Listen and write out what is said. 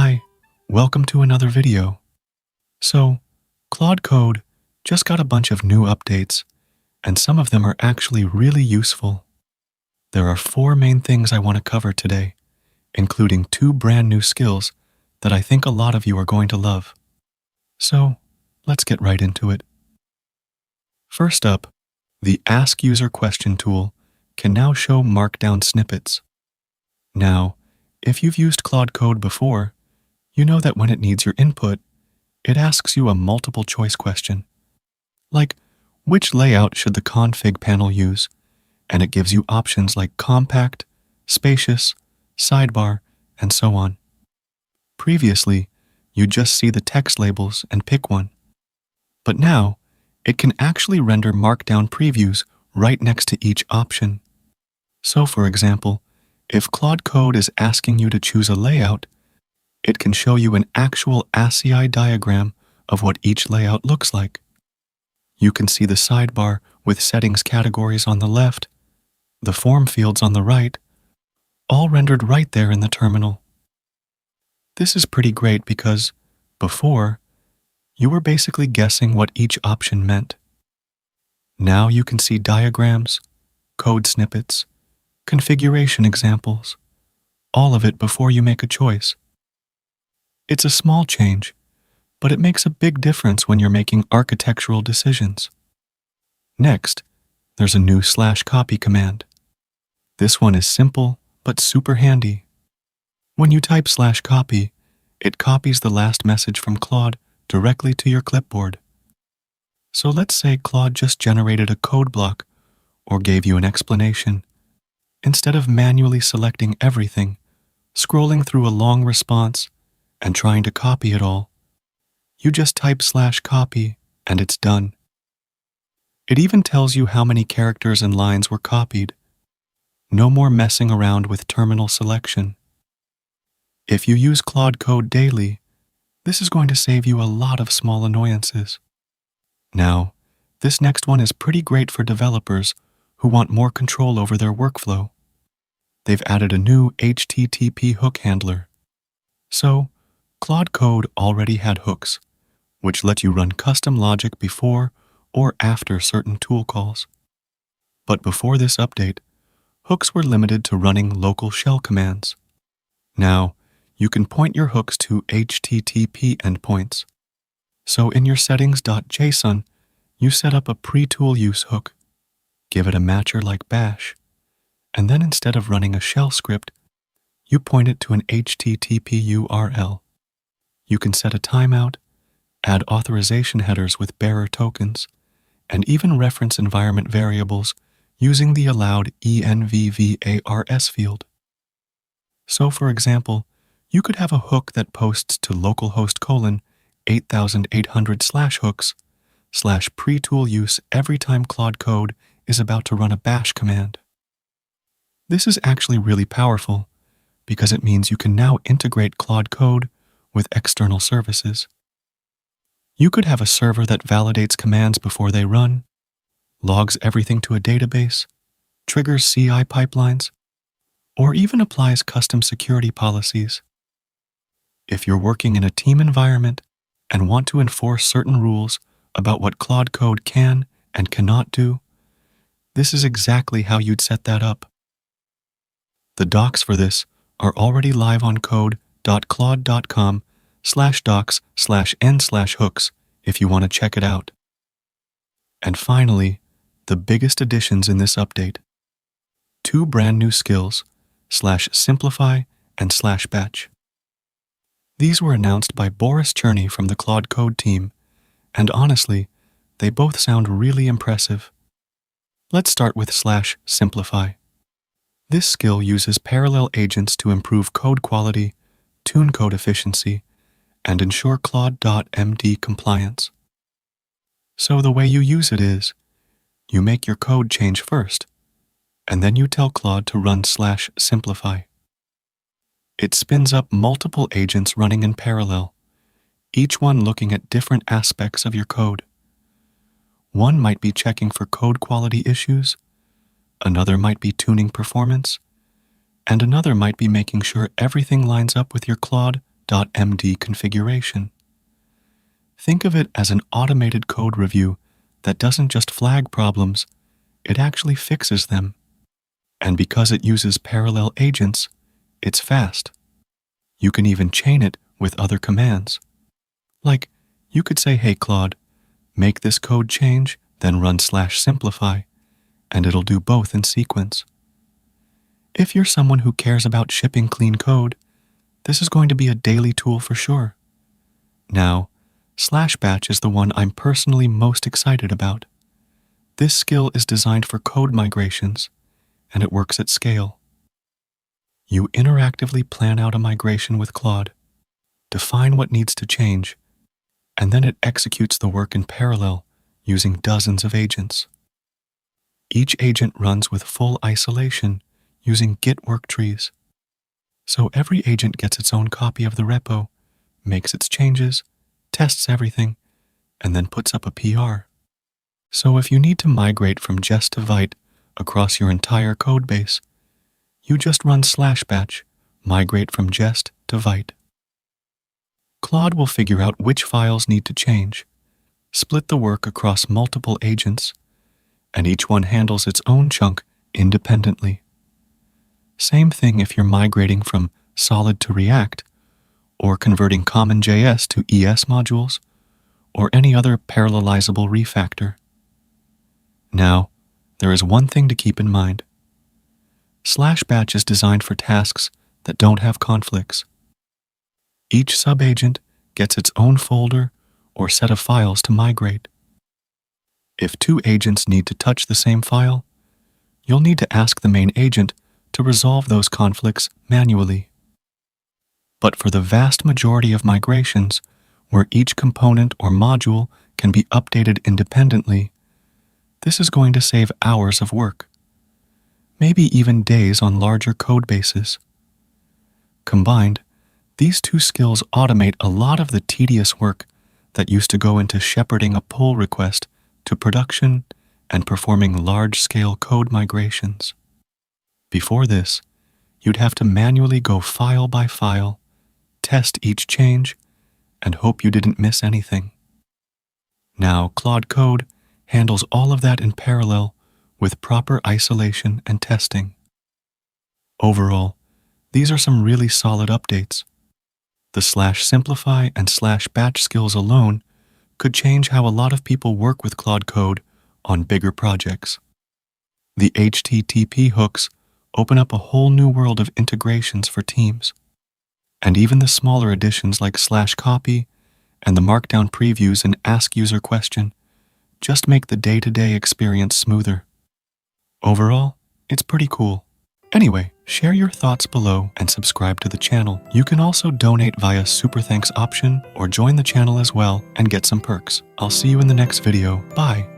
Hi, welcome to another video. So, Claude Code just got a bunch of new updates, and some of them are actually really useful. There are 4 main things I want to cover today, including 2 brand new skills that I think a lot of you are going to love. So, let's get right into it. First up, the AskUserQuestion tool can now show Markdown snippets. Now, if you've used Claude Code before, you know that when it needs your input, it asks you a multiple choice question, like which layout should the config panel use, and it gives you options like compact, spacious, sidebar, and so on. Previously, you'd just see the text labels and pick one, but now it can actually render Markdown previews right next to each option. So for example, if Claude Code is asking you to choose a layout, it can show you an actual ASCII diagram of what each layout looks like. You can see the sidebar with settings categories on the left, the form fields on the right, all rendered right there in the terminal. This is pretty great because, before, you were basically guessing what each option meant. Now you can see diagrams, code snippets, configuration examples, all of it before you make a choice. It's a small change, but it makes a big difference when you're making architectural decisions. Next, there's a new /copy command. This one is simple, but super handy. When you type /copy, it copies the last message from Claude directly to your clipboard. So let's say Claude just generated a code block or gave you an explanation. Instead of manually selecting everything, scrolling through a long response, and trying to copy it all, you just type /copy and it's done. It even tells you how many characters and lines were copied. No more messing around with terminal selection. If you use Claude Code daily, this is going to save you a lot of small annoyances. Now, this next one is pretty great for developers who want more control over their workflow. They've added a new HTTP hook handler. So, Claude Code already had hooks, which let you run custom logic before or after certain tool calls. But before this update, hooks were limited to running local shell commands. Now, you can point your hooks to HTTP endpoints. So in your settings.json, you set up a pre-tool use hook, give it a matcher like bash, and then instead of running a shell script, you point it to an HTTP URL. You can set a timeout, add authorization headers with bearer tokens, and even reference environment variables using the allowed envvars field. So for example, you could have a hook that posts to localhost 8800/hooks /pre-tool use every time Claude Code is about to run a bash command. This is actually really powerful because it means you can now integrate Claude Code with external services. You could have a server that validates commands before they run, logs everything to a database, triggers CI pipelines, or even applies custom security policies. If you're working in a team environment and want to enforce certain rules about what Claude Code can and cannot do, this is exactly how you'd set that up. The docs for this are already live on code.claude.com/docs/n/hooks if you want to check it out. And finally, the biggest additions in this update. 2 brand new skills, /simplify and /batch. These were announced by Boris Cherney from the Claude Code team, and honestly, they both sound really impressive. Let's start with /simplify. This skill uses parallel agents to improve code quality, tune code efficiency, and ensure Claude.md compliance. So the way you use it is, you make your code change first, and then you tell Claude to run /simplify. It spins up multiple agents running in parallel, each one looking at different aspects of your code. One might be checking for code quality issues, another might be tuning performance, and another might be making sure everything lines up with your Claude CLAUDE.md configuration. Think of it as an automated code review that doesn't just flag problems, it actually fixes them. And because it uses parallel agents, it's fast. You can even chain it with other commands. Like, you could say, "Hey Claude, make this code change, then run /simplify, and it'll do both in sequence." If you're someone who cares about shipping clean code, this is going to be a daily tool for sure. Now, /batch is the one I'm personally most excited about. This skill is designed for code migrations, and it works at scale. You interactively plan out a migration with Claude, define what needs to change, and then it executes the work in parallel using dozens of agents. Each agent runs with full isolation using Git worktrees. So every agent gets its own copy of the repo, makes its changes, tests everything, and then puts up a PR. So if you need to migrate from Jest to Vite across your entire code base, you just run /batch, migrate from Jest to Vite. Claude will figure out which files need to change, split the work across multiple agents, and each one handles its own chunk independently. Same thing if you're migrating from Solid to React, or converting CommonJS to ES modules, or any other parallelizable refactor. Now, there is one thing to keep in mind. /batch is designed for tasks that don't have conflicts. Each subagent gets its own folder or set of files to migrate. If two agents need to touch the same file, you'll need to ask the main agent to resolve those conflicts manually. But for the vast majority of migrations, where each component or module can be updated independently, this is going to save hours of work, maybe even days on larger code bases. Combined, these two skills automate a lot of the tedious work that used to go into shepherding a pull request to production and performing large-scale code migrations. Before this, you'd have to manually go file by file, test each change, and hope you didn't miss anything. Now, Claude Code handles all of that in parallel with proper isolation and testing. Overall, these are some really solid updates. The /simplify and /batch skills alone could change how a lot of people work with Claude Code on bigger projects. The HTTP hooks open up a whole new world of integrations for teams. And even the smaller additions like /copy and the Markdown previews in AskUserQuestion just make the day-to-day experience smoother. Overall, it's pretty cool. Anyway, share your thoughts below and subscribe to the channel. You can also donate via Super Thanks option or join the channel as well and get some perks. I'll see you in the next video. Bye.